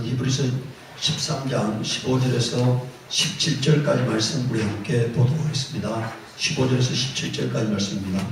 히브리서 13장 15절에서 17절까지 말씀 우리 함께 보도록 하겠습니다. 15절에서 17절까지 말씀입니다.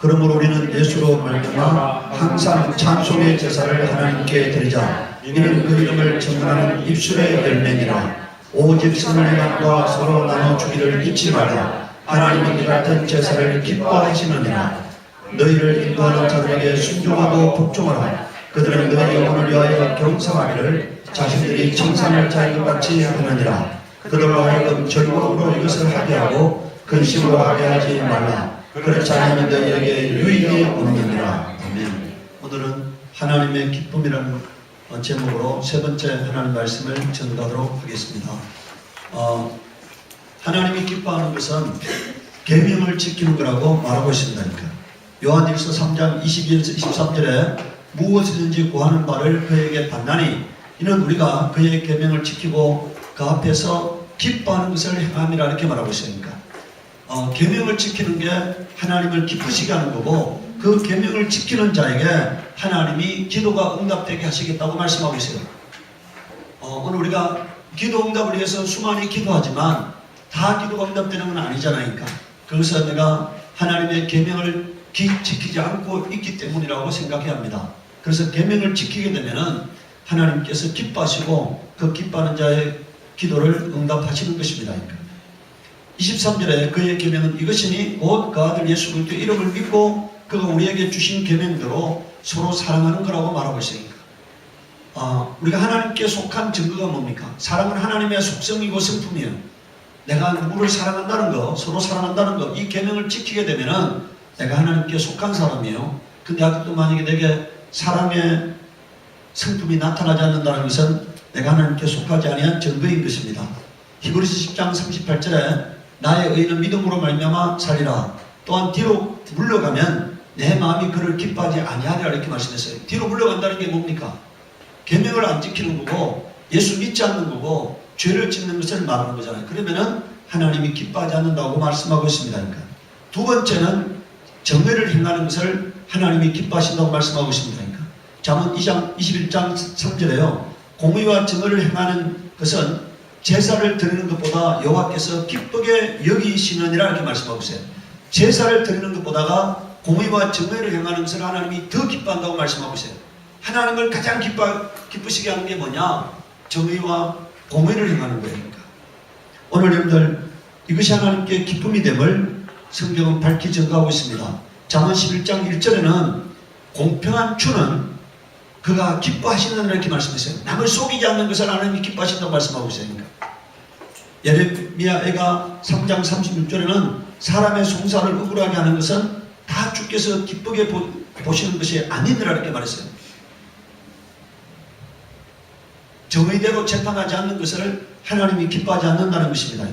그러므로 우리는 예수로 말미암아 항상 찬송의 제사를 하나님께 드리자. 이는 그 이름을 청하는 입술의 열매니라. 오직 선을 행함과 서로 나눠주기를 잊지 말라. 하나님은 이 같은 제사를 기뻐하시느니라. 너희를 인도하는 자들에게 순종하고 복종하라. 그들은 너희 영혼을 위하여 경성하기를 자신들이 청산할 자인 것 같이 하느니라. 그들로 하여금 즐거움으로 이것을 하게 하고 근심으로 하게 하지 말라. 그렇지 않으면 너희에게 유익이 없느니라. 아멘. 오늘은 하나님의 기쁨이라는 제목으로 세 번째 하나님 말씀을 전가하도록 하겠습니다. 하나님이 기뻐하는 것은 계명을 지키는 거라고 말하고 있습니다. 요한일서 3장 22에서 23절에 무엇이든지 구하는 바를 그에게 받나니 이는 우리가 그의 계명을 지키고 그 앞에서 기뻐하는 것을 행함이라 이렇게 말하고 있으니까 계명을 지키는 게 하나님을 기쁘시게 하는 거고 그 계명을 지키는 자에게 하나님이 기도가 응답되게 하시겠다고 말씀하고 있어요. 오늘 우리가 기도 응답을 위해서 수많이 기도하지만 다 기도가 응답되는 건 아니잖아요. 그래서 내가 하나님의 계명을 지키지 않고 있기 때문이라고 생각해야 합니다. 그래서 계명을 지키게 되면은 하나님께서 기뻐하시고 그 기뻐하는 자의 기도를 응답하시는 것입니다. 23절에 그의 계명은 이것이니 곧 그 아들 예수 그리스도의 이름을 믿고 그가 우리에게 주신 계명대로 서로 사랑하는 거라고 말하고 있으니까 우리가 하나님께 속한 증거가 뭡니까? 사랑은 하나님의 속성이고 성품이에요. 내가 누구를 사랑한다는 거, 서로 사랑한다는 거, 이 계명을 지키게 되면은 내가 하나님께 속한 사람이에요. 근데 아직도 만약에 내게 사랑의 성품이 나타나지 않는다는 것은 내가 하나님께 속하지 아니한 증거인 것입니다. 히브리서 10장 38절에 나의 의는 믿음으로 말미암아 살리라. 또한 뒤로 물러가면 내 마음이 그를 기뻐하지 아니하리라 이렇게 말씀했어요. 뒤로 물러간다는 게 뭡니까? 계명을 안 지키는 거고 예수 믿지 않는 거고 죄를 짓는 것을 말하는 거잖아요. 그러면은 하나님이 기뻐하지 않는다고 말씀하고 있습니다. 두 번째는 정의를 행하는 것을 하나님이 기뻐하신다고 말씀하고 있습니다. 잠언 21장 3절에요. 공의와 정의를 행하는 것은 제사를 드리는 것보다 여호와께서 기쁘게 여기시느니라 이렇게 말씀하고 있어요. 제사를 드리는 것보다가 공의와 정의를 행하는 것을 하나님이 더 기뻐한다고 말씀하고 있어요. 하나님을 가장 기쁘시게 하는 게 뭐냐? 정의와 공의를 행하는 거예요. 오늘 여러분들 이것이 하나님께 기쁨이 됨을 성경은 밝히 증거하고 있습니다. 잠언 11장 1절에는 공평한 주는 그가 기뻐하시는 이렇게 말씀했어요. 남을 속이지 않는 것을 하나님이 기뻐하신다고 말씀하고 있어요. 예레미야가 3장 36절에는 사람의 송사를 억울하게 하는 것은 다 주께서 기쁘게 보시는 것이 아니니라 이렇게 말했어요. 정의대로 재판하지 않는 것을 하나님이 기뻐하지 않는다는 것입니다.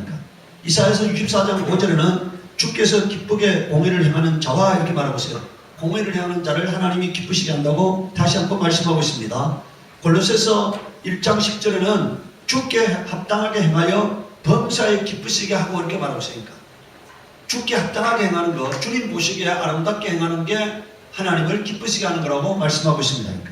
이사야서 64장 5절에는 주께서 기쁘게 공의를 행하는 자와 이렇게 말하고 있어요. 공의를 행하는 자를 하나님이 기쁘시게 한다고 다시 한번 말씀하고 있습니다. 골로새서 1장 10절에는 주께 합당하게 행하여 범사에 기쁘시게 하고 이렇게 말하고 있으니까 주께 합당하게 행하는 것, 주님 보시기에 아름답게 행하는 게 하나님을 기쁘시게 하는 거라고 말씀하고 있습니다.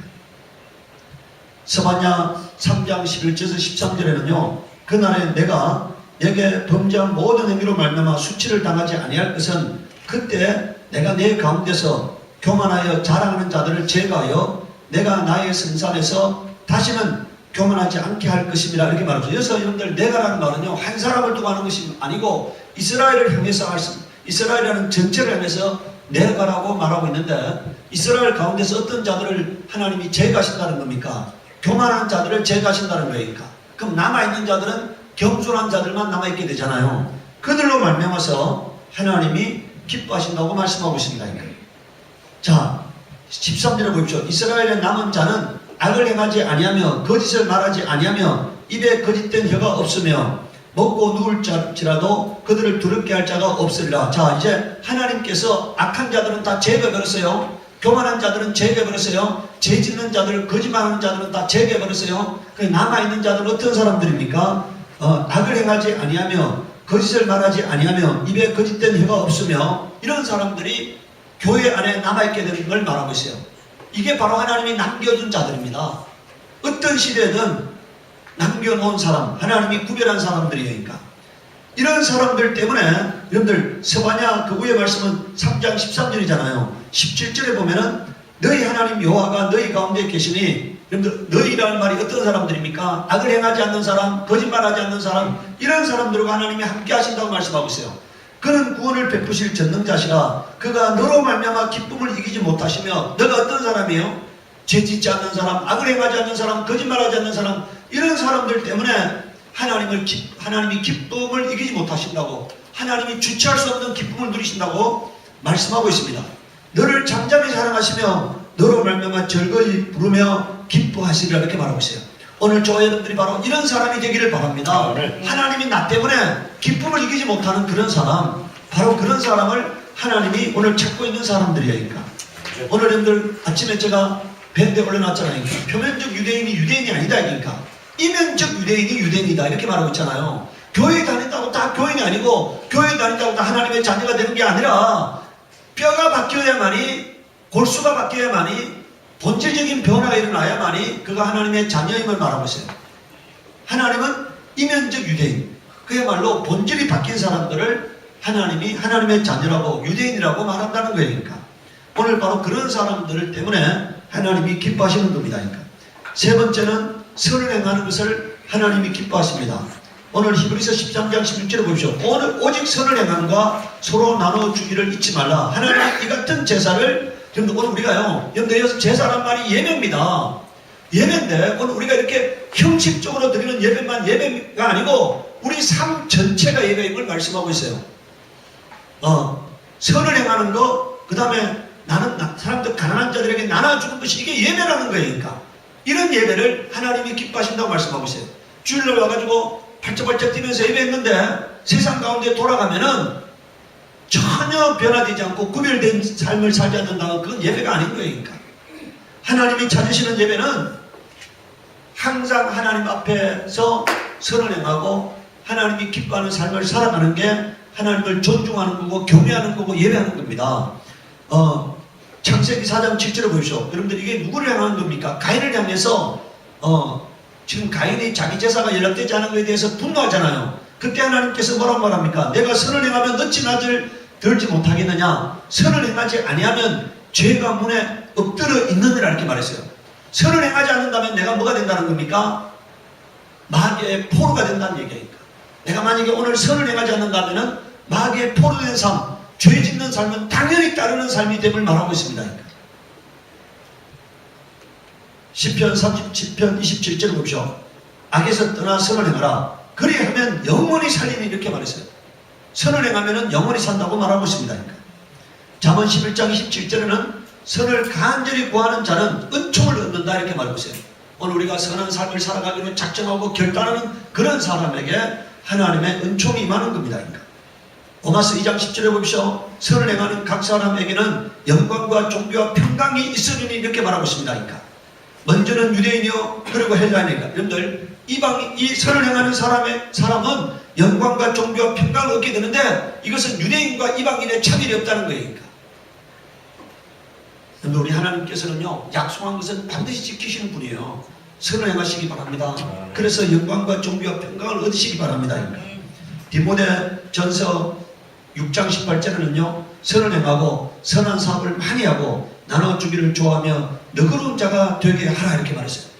스바냐 3장 11절에서 13절에는요. 그날에 내가 내게 범죄한 모든 행위로 말미암아 수치를 당하지 아니할 것은 그때 내가 내 가운데서 교만하여 자랑하는 자들을 제거하여 내가 나의 성산에서 다시는 교만하지 않게 할 것입니다. 이렇게 말하죠. 여기서 여러분들 내가라는 말은요. 한 사람을 두고 하는 것이 아니고 이스라엘을 향해서 이스라엘이라는 전체를 향해서 내가라고 말하고 있는데 이스라엘 가운데서 어떤 자들을 하나님이 제거하신다는 겁니까? 교만한 자들을 제거하신다는 거예요. 그럼 남아있는 자들은 겸손한 자들만 남아있게 되잖아요. 그들로 말미암아서 하나님이 기뻐하신다고 말씀하고 있습니다. 자, 13절에 보십시오. 이스라엘의 남은 자는 악을 행하지 아니하며 거짓을 말하지 아니하며 입에 거짓된 혀가 없으며 먹고 누울지라도 그들을 두렵게 할 자가 없으리라. 자, 이제 하나님께서 악한 자들은 다 제거해버렸어요. 교만한 자들은 제거해버렸어요. 죄 짓는 자들, 거짓말하는 자들은 다 제거해버렸어요. 남아있는 자들은 어떤 사람들입니까? 악을 행하지 아니하며 거짓을 말하지 아니하며 입에 거짓된 혀가 없으며 이런 사람들이 교회 안에 남아있게 되는 걸 말하고 있어요. 이게 바로 하나님이 남겨준 자들입니다. 어떤 시대든 남겨놓은 사람, 하나님이 구별한 사람들이니까. 이런 사람들 때문에 여러분들 스바냐 그 위의 말씀은 3장 13절이잖아요. 17절에 보면은 너희 하나님 여호와가 너희 가운데 계시니, 여러분들 너희라는 말이 어떤 사람들입니까? 악을 행하지 않는 사람, 거짓말하지 않는 사람, 이런 사람들과 하나님이 함께 하신다고 말씀하고 있어요. 그는 구원을 베푸실 전능자시라. 그가 너로 말미암아 기쁨을 이기지 못하시며, 너가 어떤 사람이에요? 죄짓지 않는 사람, 악을 행하지 않는 사람, 거짓말하지 않는 사람, 이런 사람들 때문에 하나님이 기쁨을 이기지 못하신다고, 하나님이 주체할 수 없는 기쁨을 누리신다고 말씀하고 있습니다. 너를 잠잠히 사랑하시며 너로 말미암아 즐거이 부르며 기뻐하시리라, 이렇게 말하고 있어요. 오늘 저와 여러분들이 바로 이런 사람이 되기를 바랍니다. 하나님이 나 때문에 기쁨을 이기지 못하는 그런 사람, 바로 그런 사람을 하나님이 오늘 찾고 있는 사람들이니까. 오늘 여러분들 아침에 제가 밴드에 올려놨잖아요. 표면적 유대인이 유대인이 아니다, 그러니까 이면적 유대인이 유대인이다, 이렇게 말하고 있잖아요. 교회 다닌다고 다 교인이 아니고, 교회 다닌다고 다 하나님의 자녀가 되는 게 아니라, 뼈가 바뀌어야만이, 골수가 바뀌어야만이, 본질적인 변화가 일어나야만이 그가 하나님의 자녀임을 말하고 있어요. 하나님은 이면적 유대인, 그야말로 본질이 바뀐 사람들을 하나님이 하나님의 자녀라고, 유대인이라고 말한다는 거니까. 오늘 바로 그런 사람들 때문에 하나님이 기뻐하시는 겁니다. 그러니까. 세 번째는 선을 행하는 것을 하나님이 기뻐하십니다. 오늘 히브리서 13장 16절에 보십시오. 오직 선을 행함과 서로 나눠주기를 잊지 말라. 하나님은 이 같은 제사를, 오늘 우리가요, 여러분들 제사란 말이 예배입니다. 예배인데 오늘 우리가 이렇게 형식적으로 드리는 예배만 예배가 아니고 우리 삶 전체가 예배임을 말씀하고 있어요. 선을 행하는 거, 그 다음에 나는 사람들 가난한 자들에게 나눠주는 것이 이게 예배라는 거예요. 그러니까 이런 예배를 하나님이 기뻐하신다고 말씀하고 있어요. 주일날 와가지고 발짝발짝 뛰면서 예배했는데 세상 가운데 돌아가면은 전혀 변화되지 않고 구별된 삶을 살지 않는다면 그건 예배가 아닌 거예요. 그러니까 하나님이 찾으시는 예배는 항상 하나님 앞에서 선을 행하고 하나님이 기뻐하는 삶을 살아가는 게 하나님을 존중하는 거고 경외하는 거고 예배하는 겁니다. 창세기 4장 7절을 보십시오. 여러분들 이게 누구를 향하는 겁니까? 가인을 향해서 지금 가인이 자기 제사가 연락되지 않은 것에 대해서 분노하잖아요. 그때 하나님께서 뭐라고 말합니까? 내가 선을 행하면 너치 나를 들지 못하겠느냐? 선을 행하지 아니하면 죄가 문에 엎드려 있느니라, 이렇게 말했어요. 선을 행하지 않는다면 내가 뭐가 된다는 겁니까? 마귀의 포로가 된다는 얘기니까. 내가 만약에 오늘 선을 행하지 않는다면 마귀의 포로된 삶, 죄 짓는 삶은 당연히 따르는 삶이 됨을 말하고 있습니다. 시편 37편 27절을 보십시오. 악에서 떠나 선을 행하라. 그리하면 영원히 살리니, 이렇게 말했어요. 선을 행하면 영원히 산다고 말하고 있습니다. 잠언 11장 27절에는 선을 간절히 구하는 자는 은총을 얻는다, 이렇게 말하고 있어요. 오늘 우리가 선한 삶을 살아가기로 작정하고 결단하는 그런 사람에게 하나님의 은총이 임하는 겁니다. 로마서 2장 10절에 보십시오. 선을 행하는 각 사람에게는 영광과 존귀와 평강이 있으리니, 이렇게 말하고 있습니다. 먼저는 유대인이요 그리고 헬라인이니까. 여러분들 이 선을 행하는 사람은 영광과 존귀와 평강을 얻게 되는데 이것은 유대인과 이방인의 차별이 없다는 거예요. 그런데 우리 하나님께서는요, 약속한 것은 반드시 지키시는 분이에요. 선을 행하시기 바랍니다. 그래서 영광과 존귀와 평강을 얻으시기 바랍니다. 디모데 전서 6장 18절에는요, 선을 행하고 선한 사업을 많이 하고 나눠주기를 좋아하며 너그러운 자가 되게 하라, 이렇게 말했어요.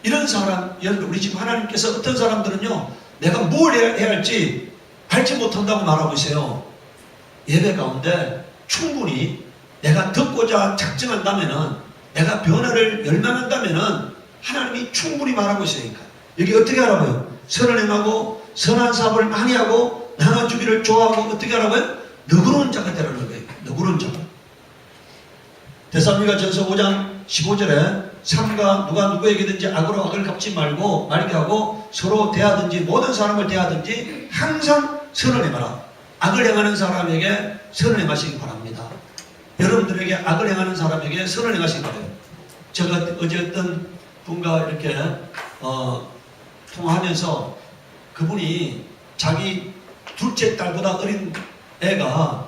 이런 사람, 우리 지금 하나님께서 어떤 사람들은요, 내가 뭘 해야 할지 알지 못한다고 말하고 있어요. 예배 가운데 충분히 내가 듣고자 작정한다면은, 내가 변화를 열망한다면은 하나님이 충분히 말하고 있으니까. 여기 어떻게 하라고요? 선을 행하고 선한 사업을 많이 하고 나눠주기를 좋아하고 어떻게 하라고요? 너그러운 자가 되라는 거예요. 너그러운 자가. 데살로니가 전서 5장 15절에 삼가 누가 누구에게든지 악으로 악을 갚지 말고 말게 하고 서로 대하든지 모든 사람을 대하든지 항상 선을 행하라. 악을 행하는 사람에게 선을 행하시기 바랍니다. 여러분들에게 악을 행하는 사람에게 선을 행하시기 바랍니다. 제가 어제 어떤 분과 이렇게 통화하면서 그분이 자기 둘째 딸보다 어린 애가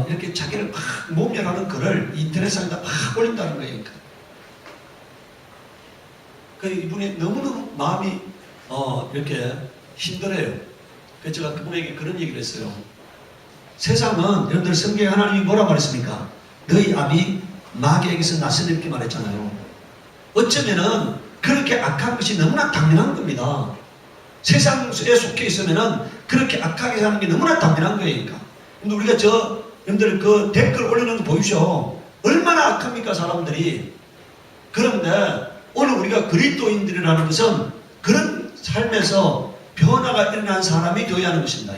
이렇게 자기를 막 모멸하는 글을 인터넷상에다 막 올린다는 거예요. 그 이분이 너무너무 마음이 이렇게 힘들어요. 그래서 제가 그분에게 그런 얘기를 했어요. 세상은 여러분들 성경에 하나님이 뭐라고 말했습니까? 너희 암이 마귀에게서 났으니 이렇게 말했잖아요. 어쩌면은 그렇게 악한 것이 너무나 당연한 겁니다. 세상에 속해 있으면은 그렇게 악하게 사는 게 너무나 당연한 거니까. 근데 우리가 여러분들 그 댓글 올리는 거 보이죠? 얼마나 악합니까, 사람들이. 그런데 오늘 우리가 그리스도인들이라는 것은 그런 삶에서 변화가 일어난 사람이 되어야 하는 것입니다.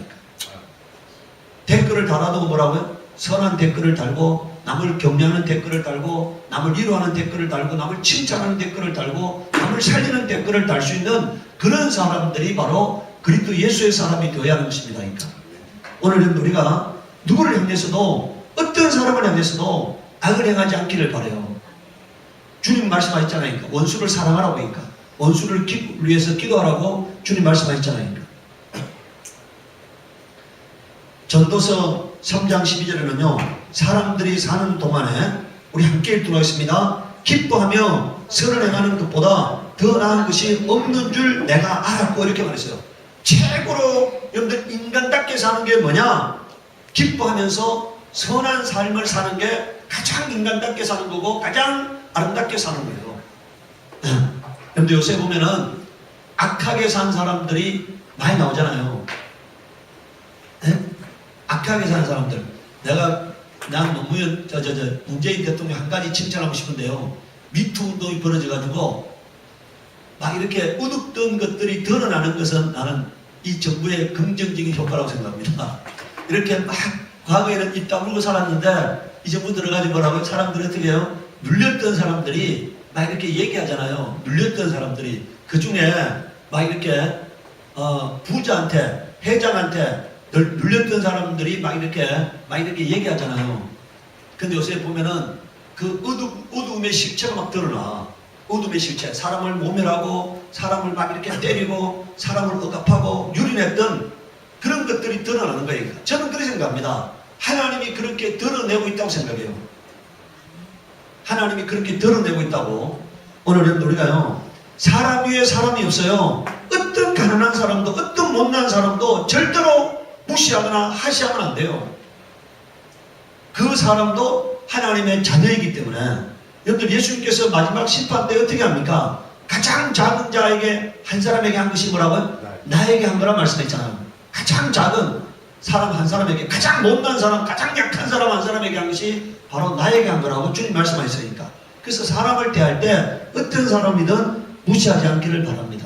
댓글을 달아도 뭐라고요? 선한 댓글을 달고, 남을 격려하는 댓글을 달고, 남을 위로하는 댓글을 달고, 남을 칭찬하는 댓글을 달고, 남을 살리는 댓글을 달 수 있는 그런 사람들이 바로 그리스도 예수의 사람이 되어야 하는 것입니다. 오늘 우리가 누구를 향해서도, 어떤 사람을 향해서도 악을 행하지 않기를 바라요. 주님 말씀하셨잖아요. 원수를 사랑하라고 하니까. 원수를 위해서 기도하라고 주님 말씀하셨잖아요. 전도서 3장 12절에는요. 사람들이 사는 동안에 우리 함께 읽도록 하겠습니다. 기뻐하며 선을 행하는 것보다 더 나은 것이 없는 줄 내가 알았고 이렇게 말했어요. 최고로 여러분들 인간답게 사는 게 뭐냐? 기뻐하면서 선한 삶을 사는 게 가장 인간답게 사는 거고 가장 아름답게 사는 거예요. 여러분들 요새 보면은 악하게 산 사람들이 많이 나오잖아요. 악하게 사는 사람들. 난 노무현, 문재인 대통령 한 가지 칭찬하고 싶은데요. 미투 운동이 벌어져가지고 막 이렇게 우습던 것들이 드러나는 것은 나는 이 정부의 긍정적인 효과라고 생각합니다. 이렇게 막 과거에는 입 다물고 살았는데 이 정부 들어가지 뭐라고요? 사람들이 어떻게 해요? 눌렸던 사람들이 막 이렇게 얘기하잖아요. 눌렸던 사람들이. 그 중에 막 이렇게 부자한테, 회장한테 눌렸던 사람들이 막 이렇게 얘기하잖아요. 근데 요새 보면은 그 어두움의 실체가 막 드러나. 어둠의 실체. 사람을 모멸하고, 사람을 막 이렇게 때리고, 사람을 억압하고, 유린했던 그런 것들이 드러나는 거예요. 저는 그렇게 생각합니다. 하나님이 그렇게 드러내고 있다고 생각해요. 하나님이 그렇게 드러내고 있다고. 오늘은 우리가요, 사람 위에 사람이 없어요. 어떤 가난한 사람도, 어떤 못난 사람도 절대로 무시하거나 하시하면 안 돼요. 그 사람도 하나님의 자녀이기 때문에. 여러분들 예수님께서 마지막 심판 때 어떻게 합니까? 가장 작은 자에게 한 사람에게 한 것이 뭐라고요? 나에게 한 거라 말씀했잖아요. 가장 작은 사람 한 사람에게, 가장 못난 사람, 가장 약한 사람 한 사람에게 한 것이 바로 나에게 한 거라고 주님 말씀하셨으니까. 그래서 사람을 대할 때 어떤 사람이든 무시하지 않기를 바랍니다.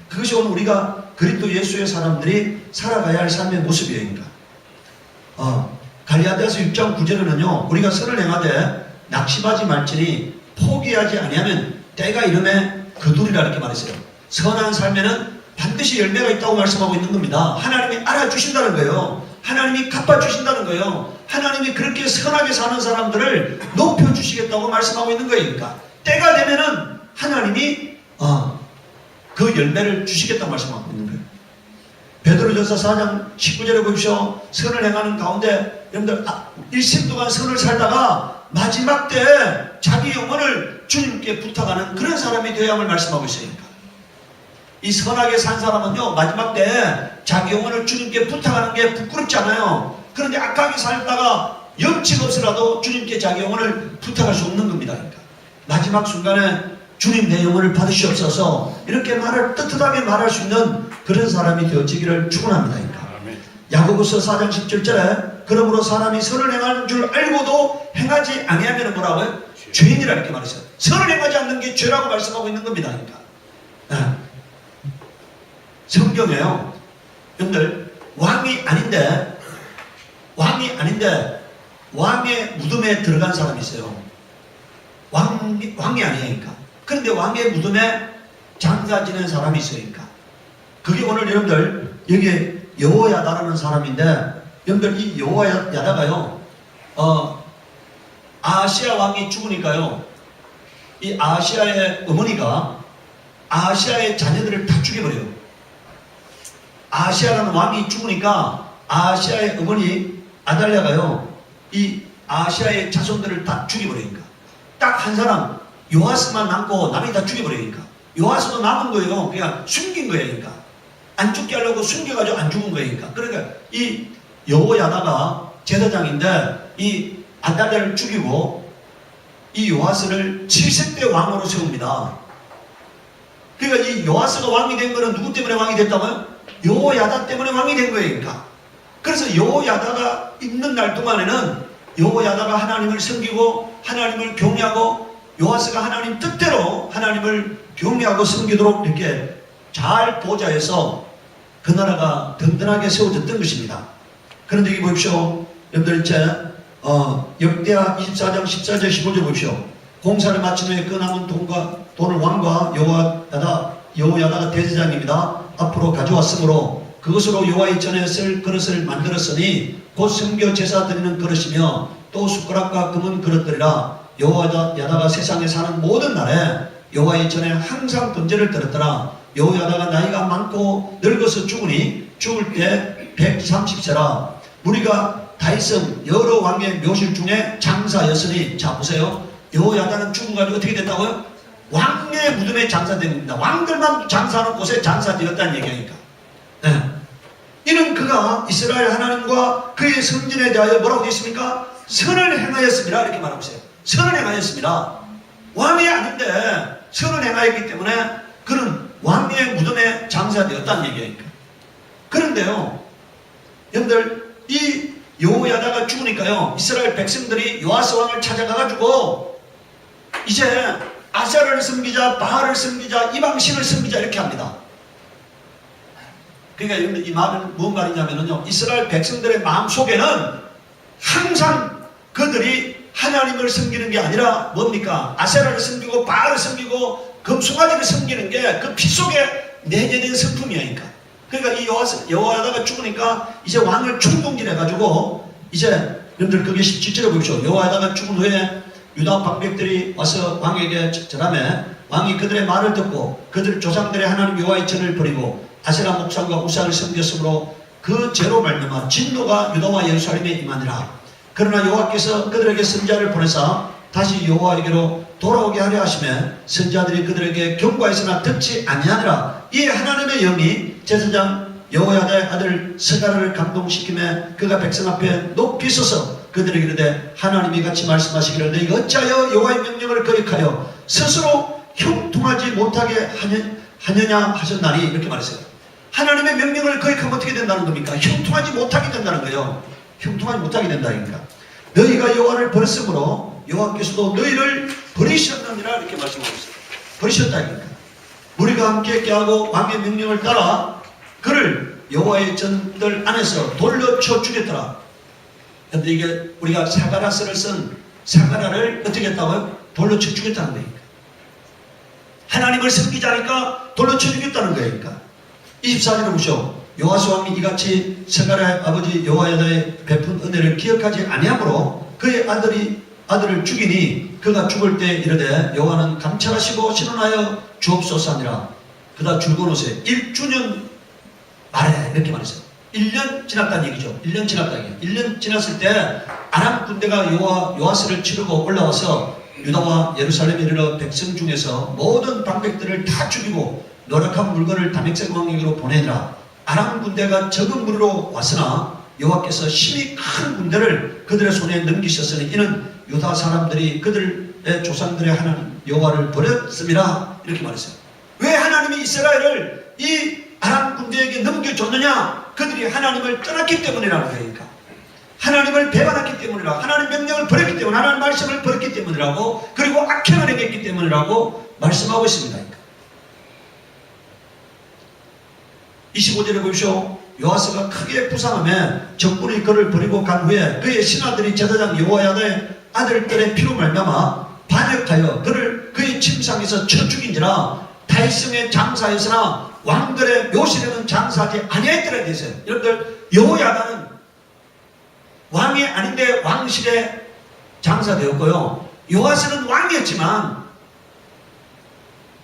그것이 오늘 우리가 그리스도 예수의 사람들이 살아가야 할 삶의 모습이니까. 갈라디아서 6장 9절에는요. 우리가 선을 행하되 낙심하지 말지니 포기하지 아니하면 때가 이름에 거두리라 이렇게 말했어요. 선한 삶에는 반드시 열매가 있다고 말씀하고 있는 겁니다. 하나님이 알아주신다는 거예요. 하나님이 갚아주신다는 거예요. 하나님이 그렇게 선하게 사는 사람들을 높여주시겠다고 말씀하고 있는 거예요. 그러니까 때가 되면은 하나님이 그 열매를 주시겠다고 말씀하고 있는 거예요. 베드로전서 4장 19절에 보십시오. 선을 행하는 가운데 여러분들 일생 동안 선을 살다가 마지막 때에 자기 영혼을 주님께 부탁하는 그런 사람이 되어야 함을 말씀하고 있으니까. 이 선하게 산 사람은요, 마지막 때에 자기 영혼을 주님께 부탁하는 게 부끄럽지 않아요. 그런데 악하게 살다가 염치가 없으라도 주님께 자기 영혼을 부탁할 수 없는 겁니다. 그러니까. 마지막 순간에 주님 내 영혼을 받으시옵소서 이렇게 떳떳하게 말할 수 있는 그런 사람이 되어지기를 축원합니다. 그러니까. 야고보서 4장 17절에 그러므로 사람이 선을 행하는 줄 알고도 행하지 아니하면 뭐라고요? 죄인이라 이렇게 말했어요. 선을 행하지 않는 게 죄라고 말씀하고 있는 겁니다. 그러니까. 성경에요. 여러분들 왕이 아닌데 왕의 무덤에 들어간 사람이 있어요. 왕이 아니니까. 그런데 왕의 무덤에 장사 지낸 사람이 있으니까. 그게 오늘 여러분들 여기에 여호야다라는 사람인데 여러분들 이 여호야다가요 아하시야 왕이 죽으니까요 이 아하시야의 어머니가 아하시야의 자녀들을 다 죽여버려요. 아하시야라는 왕이 죽으니까 아하시야의 어머니 아달랴가요 이 아하시야의 자손들을 다 죽여버리니까 딱 한 사람 요아스만 남고 남이 다 죽여버리니까 요아스도 남은 거예요. 그냥 숨긴 거예요. 그러니까 안 죽게 하려고 숨겨가지고 안 죽은 거니까. 그러니까 이 여호야다가 제사장인데 이 아달랴를 죽이고 이 요아스를 70대 왕으로 세웁니다. 그러니까 이 요아스가 왕이 된 거는 누구 때문에 왕이 됐다고요? 여호야다 때문에 왕이 된 거예요. 그러니까. 그래서 여호야다가 있는 날 동안에는 여호야다가 하나님을 섬기고 하나님을 경외하고 요아스가 하나님 뜻대로 하나님을 경외하고 섬기도록 이렇게 잘 보좌해서 그 나라가 든든하게 세워졌던 것입니다. 그런데 여기 보십시오. 여러분들 이제 역대하 24장 14절 15절 보십시오. 공사를 마친 후에 그 남은 돈을 왕과 여호야다가 대제사장입니다. 앞으로 가져왔으므로 그것으로 여호와의 전에 쓸 그릇을 만들었으니 곧 성교 제사 드리는 그릇이며 또 숟가락과 금은 그릇들이라. 여호야다가 세상에 사는 모든 날에 여호와의 전에 항상 번제를 드렸더라. 여호야다가 나이가 많고 늙어서 죽으니 죽을 때 130세라. 무리가 다윗은 여러 왕의 묘실 중에 장사였으니, 자 보세요. 여호야다는 죽어가지고 어떻게 됐다고요? 왕의 무덤에 장사된 겁니다. 왕들만 장사하는 곳에 장사되었다는 얘기니까. 네. 이는 그가 이스라엘 하나님과 그의 성전에 대하여 뭐라고 되어 있습니까? 선을 행하였습니다. 이렇게 말하고 있어요. 선을 행하였습니다. 왕이 아닌데 선을 행하였기 때문에 그는 왕의 무덤에 장사되었다는 얘기니까. 그런데요, 여러분들 이 여호야다가 죽으니까요, 이스라엘 백성들이 요아스 왕을 찾아가가지고 이제 아세라를 섬기자, 바알을 섬기자, 이방신을 섬기자 이렇게 합니다. 그러니까 여러분들 이 말은 무슨 말이냐면요, 이스라엘 백성들의 마음속에는 항상 그들이 하나님을 섬기는 게 아니라 뭡니까? 아세라를 섬기고 바알을 섬기고 금송아지를 섬기는 게 그 피 속에 내재된 성품이니까. 그러니까 이 여호야다가 죽으니까 이제 왕을 충동질해가지고 이제 여러분들 그게 17절에 보십시오. 여호야다가 죽은 후에 유다 방백들이 와서 왕에게 절하매 왕이 그들의 말을 듣고 그들 조상들의 하나님 여호와의 전을 버리고 아세라 목상과 우상을 섬겼으므로 그 죄로 말미암아 진노가 유다와 예루살렘에 임하니라. 그러나 여호와께서 그들에게 선지자를 보내사 다시 여호와에게로 돌아오게 하려 하시며 선지자들이 그들에게 경고하였으나 듣지 아니하니라. 이 하나님의 영이 제사장 여호야다의 아들 스가랴를 감동시키며 그가 백성 앞에 높이 서서 그들에게 이르되 하나님이 같이 말씀하시기를 너희가 어찌하여 여호와의 명령을 거역하여 스스로 형통하지 못하게 하느냐 하셨나니, 이렇게 말했어요. 하나님의 명령을 거역하면 어떻게 된다는 겁니까? 형통하지 못하게 된다는 거예요. 형통하지 못하게 된다니까. 너희가 여호와를 버렸으므로 여호와께서도 너희를 버리셨느니라, 이렇게 말씀하고 있어요. 버리셨다니까. 우리가 함께 깨하고 왕의 명령을 따라 그를 여호와의 전들 안에서 돌려 쳐 죽였더라. 근데 이게 우리가 사가랴서를 쓴 사가랴를 어떻게 했다고요? 돌려 쳐 죽였다는 거니까. 하나님을 섬기자니까 돌려 쳐 죽였다는 거니까. 24절을 보시오. 요아스 왕이 이같이 스가랴의 아버지 여호야다의 베푼 은혜를 기억하지 아니하므로 그의 아들을 죽이니 그가 죽을 때 이르되 여호와는 감찰하시고 신원하여 주옵소서 하니라. 그다 줄거노세 1주년 말에 이렇게 말했어요. 1년 지났다는 얘기죠. 1년 지났다는 얘기예요. 1년 지났을 때 아람 군대가 요아스를 치르고 올라와서 유다와 예루살렘에 이르러 백성 중에서 모든 방백들을 다 죽이고 노력한 물건을 다메섹 왕에게로 보내니라. 아람 군대가 적은 무리로 왔으나 여호와께서 심히 큰 군대를 그들의 손에 넘기셨으니 이는 유다 사람들이 그들의 조상들의 하나님 여호와를 버렸습니다. 이렇게 말했어요. 왜 하나님이 이스라엘을 이 아람 군대에게 넘겨줬느냐? 그들이 하나님을 떠났기 때문이라는 거니까. 하나님을 배반했기 때문이라. 하나님 명령을 버렸기 때문에, 하나님 말씀을 버렸기 때문이라고, 그리고 악행을 행했기 때문이라고 말씀하고 있습니다. 25절에 보십시오. 요아스가 크게 부상하며 적군이 그를 버리고 간 후에 그의 신하들이 제사장 여호야다의 아들들의 피로 말미암아 반역하여 그를 그의 침상에서 쳐 죽인지라. 다윗성에 장사했으나 왕들의 묘실에는 장사하지 아니했더라 되세요. 여러분들, 여호야다는 왕이 아닌데 왕실에 장사되었고요, 요아스는 왕이었지만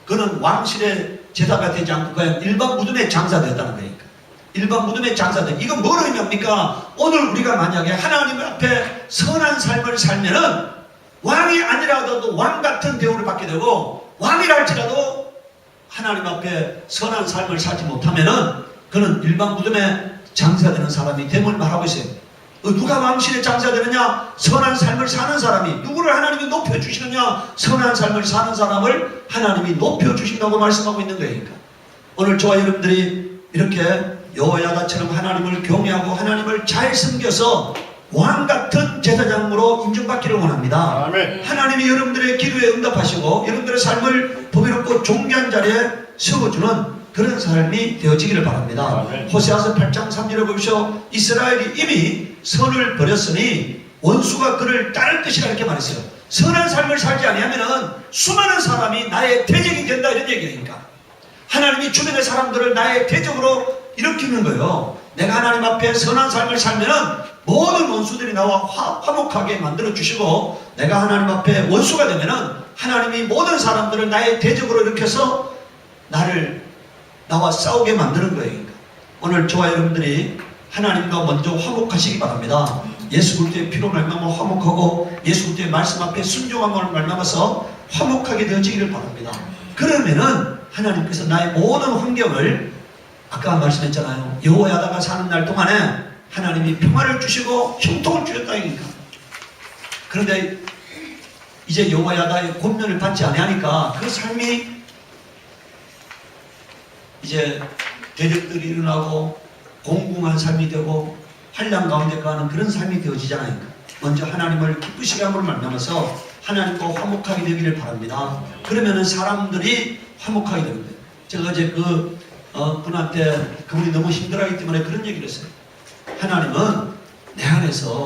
그는 왕실의 제사가 되지 않고 그냥 일반 무덤에 장사되었다는 거니까. 일반 무덤에 장사된, 이건 뭘 의미합니까? 오늘 우리가 만약에 하나님 앞에 선한 삶을 살면은 왕이 아니라도 왕 같은 대우를 받게 되고, 왕이라 할지라도 하나님 앞에 선한 삶을 살지 못하면은 그는 일반 무덤에 장사되는 사람이 됨을 말하고 있어요. 누가 왕실에 장사되느냐? 선한 삶을 사는 사람이. 누구를 하나님이 높여주시느냐? 선한 삶을 사는 사람을 하나님이 높여주신다고 말씀하고 있는 거예요. 오늘 저와 여러분들이 이렇게 여호야다처럼 하나님을 경외하고 하나님을 잘 섬겨서 왕같은 제사장으로 인정받기를 원합니다. 아멘. 하나님이 여러분들의 기도에 응답하시고 여러분들의 삶을 보배롭고 존귀한 자리에 세워주는 그런 삶이 되어지기를 바랍니다. 아멘. 호세아서 8장 3절에 보십시오. 이스라엘이 이미 선을 버렸으니 원수가 그를 따를 것이라 이렇게 말했어요. 선한 삶을 살지 아니하면은 수많은 사람이 나의 대적이 된다 이런 얘기니까 하나님이 주변의 사람들을 나의 대적으로 일으키는 거예요. 내가 하나님 앞에 선한 삶을 살면은 모든 원수들이 나와 화목하게 만들어 주시고 내가 하나님 앞에 원수가 되면은 하나님이 모든 사람들을 나의 대적으로 일으켜서 나와 싸우게 만드는 거예요. 오늘 저와 여러분들이 하나님과 먼저 화목하시기 바랍니다. 예수 그리스도의 피로 말미암아 화목하고 예수 그리스도의 말씀 앞에 순종함을 말미암아서 화목하게 되어지기를 바랍니다. 그러면은 하나님께서 나의 모든 환경을 아까 말씀했잖아요. 여호야다가 사는 날 동안에 하나님이 평화를 주시고 형통을 주셨다 이니까. 그런데 이제 여호야다의 권면을 받지 아니하니까 그 삶이 이제 대적들이 일어나고 공공한 삶이 되고 환난 가운데 가는 그런 삶이 되어지잖아요. 먼저 하나님을 기쁘시게 함으로 말미암아서 하나님과 화목하게 되기를 바랍니다. 그러면은 사람들이 화목하게 되는 거예요. 제가 어제 그분한테 그분이 너무 힘들어하기 때문에 그런 얘기를 했어요. 하나님은 내 안에서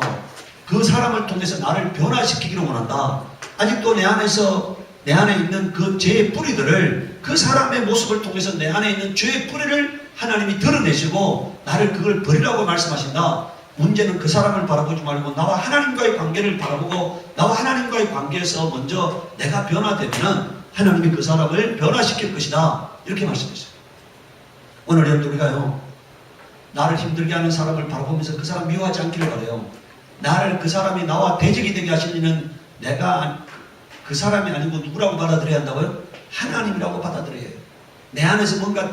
그 사람을 통해서 나를 변화시키기를 원한다. 아직도 내 안에 있는 그 죄의 뿌리들을 그 사람의 모습을 통해서 내 안에 있는 죄의 뿌리를 하나님이 드러내시고 나를 그걸 버리라고 말씀하신다. 문제는 그 사람을 바라보지 말고 나와 하나님과의 관계를 바라보고 나와 하나님과의 관계에서 먼저 내가 변화되면 하나님이 그 사람을 변화시킬 것이다. 이렇게 말씀했어요. 오늘 여러분 우리가요 나를 힘들게 하는 사람을 바라보면서 그 사람 미워하지 않기를 바라요. 나를 그 사람이 나와 대적이 되게 하시는 이는 내가 그 사람이 아니고 누구라고 받아들여야 한다고요? 하나님이라고 받아들여야 해요. 내 안에서 뭔가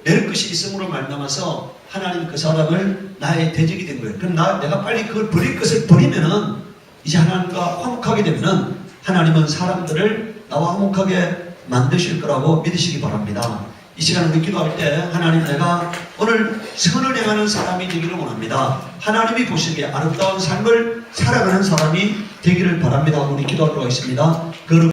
낼 것이 있음으로 말미암아서 하나님 그 사람을 나의 대적이 된 거예요. 그럼 내가 빨리 그걸 버릴 것을 버리면은 이제 하나님과 화목하게 되면은 하나님은 사람들을 나와 화목하게 만드실 거라고 믿으시기 바랍니다. 이 시간에 우리 기도할 때 하나님 내가 오늘 선을 행하는 사람이 되기를 원합니다. 하나님이 보시기에 아름다운 삶을 살아가는 사람이 되기를 바랍니다. 우리 기도하도록 하겠습니다.